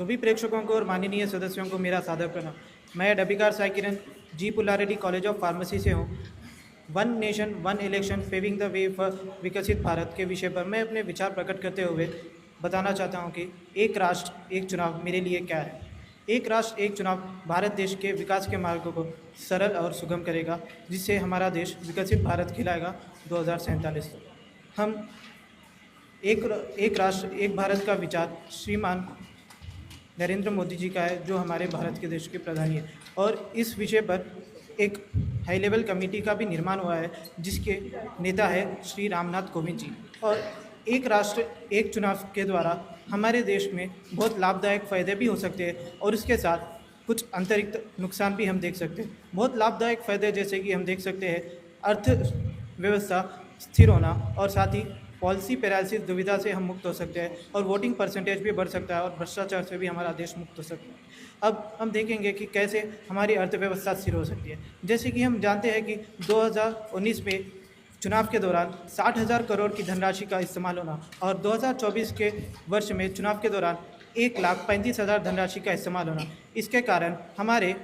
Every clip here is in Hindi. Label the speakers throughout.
Speaker 1: सभी प्रेक्षकों को और माननीय सदस्यों को मेरा सादर प्रणाम। मैं डबिकार Sai Kiran ji पुल्लारेड्डी college of pharmacy से हूँ। One nation one election paving the way for विकसित भारत के विषय पर मैं अपने विचार प्रकट करते हुए बताना चाहता हूँ कि एक राष्ट्र एक चुनाव मेरे लिए क्या है। एक राष्ट्र एक चुनाव भारत देश के विकास के मार्ग को सरल और सुगम करेगा, जिससे हमारा देश विकसित भारत खिलाएगा 2047 तक। हम एक राष्ट्र एक भारत का विचार श्रीमान नरेंद्र मोदी जी का है, जो हमारे भारत के देश के प्रधानी है, और इस विषय पर एक हाई लेवल कमेटी का भी निर्माण हुआ है, जिसके नेता है श्री रामनाथ कोविंद जी। और एक राष्ट्र एक चुनाव के द्वारा हमारे देश में बहुत लाभदायक फ़ायदे भी हो सकते हैं, और इसके साथ कुछ अतिरिक्त नुकसान भी हम देख सकते हैं। बहुत लाभदायक फ़ायदे जैसे कि हम देख सकते हैं अर्थव्यवस्था स्थिर होना, और साथ ही पॉलिसी पैरालिसिस दुविधा से हम मुक्त हो सकते हैं, और वोटिंग परसेंटेज भी बढ़ सकता है, और भ्रष्टाचार से भी हमारा देश मुक्त हो सकता है। अब हम देखेंगे कि कैसे हमारी अर्थव्यवस्था स्थिर हो सकती है। जैसे कि हम जानते हैं कि 2019 में चुनाव के दौरान 60,000 करोड़ की धनराशि का इस्तेमाल होना, और 2024 के वर्ष में चुनाव के दौरान 1,35,000 धनराशि का इस्तेमाल होना। इसके कारण हमारे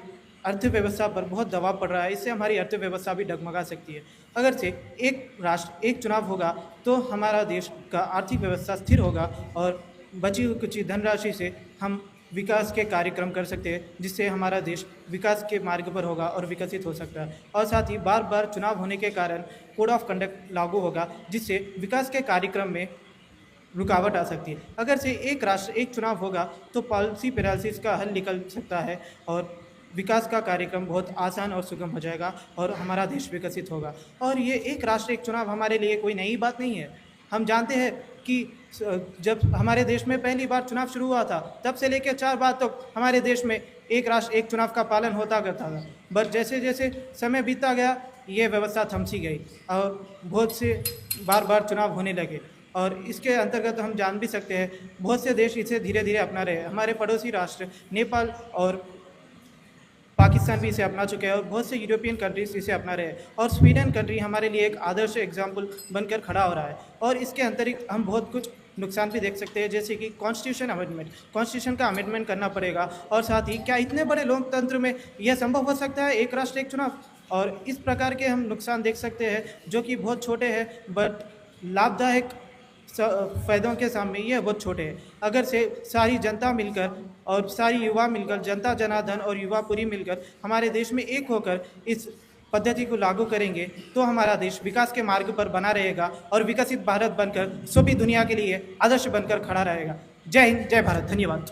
Speaker 1: अर्थव्यवस्था पर बहुत दबाव पड़ रहा है। इससे हमारी अर्थव्यवस्था भी डगमगा सकती है। अगर से एक राष्ट्र एक चुनाव होगा तो हमारा देश का आर्थिक व्यवस्था स्थिर होगा, और बची हुई कुछ धनराशि से हम विकास के कार्यक्रम कर सकते हैं, जिससे हमारा देश विकास के मार्ग पर होगा और विकसित हो सकता है। और साथ ही बार बार चुनाव होने के कारण कोड ऑफ कंडक्ट लागू होगा, जिससे विकास के कार्यक्रम में रुकावट आ सकती है। अगर से एक राष्ट्र एक चुनाव होगा तो पॉलिसी पैरालिसिस का हल निकल सकता है, और विकास का कार्यक्रम बहुत आसान और सुगम हो जाएगा, और हमारा देश विकसित होगा। और ये एक राष्ट्र एक चुनाव हमारे लिए कोई नई बात नहीं है। हम जानते हैं कि जब हमारे देश में पहली बार चुनाव शुरू हुआ था, तब से लेकर 4 बार तक हमारे देश में एक राष्ट्र एक चुनाव का पालन होता करता था। बट जैसे जैसे समय बीतता गया, ये व्यवस्था थम सी गई, और बहुत से बार बार चुनाव होने लगे। और इसके अंतर्गत हम जान भी सकते हैं, बहुत से देश इसे धीरे धीरे अपना रहे हैं। हमारे पड़ोसी राष्ट्र नेपाल और पाकिस्तान भी इसे अपना चुके हैं, और बहुत से यूरोपियन कंट्रीज इसे अपना रहे हैं, और स्वीडन कंट्री हमारे लिए एक आदर्श एग्जाम्पल बनकर खड़ा हो रहा है। और इसके अतिरिक्त हम बहुत कुछ नुकसान भी देख सकते हैं, जैसे कि कॉन्स्टिट्यूशन का अमेंडमेंट करना पड़ेगा। और साथ ही क्या इतने बड़े लोकतंत्र में यह संभव हो सकता है, एक राष्ट्र एक चुनाव? और इस प्रकार के हम नुकसान देख सकते हैं, जो कि बहुत छोटे हैं, बट लाभदायक फ़ायदों के सामने ये बहुत छोटे हैं। अगर से सारी जनता मिलकर और सारी युवा मिलकर, जनता जनार्दन और युवा पूरी मिलकर हमारे देश में एक होकर इस पद्धति को लागू करेंगे, तो हमारा देश विकास के मार्ग पर बना रहेगा, और विकसित भारत बनकर सभी दुनिया के लिए आदर्श बनकर खड़ा रहेगा। जय हिंद, जय भारत, धन्यवाद।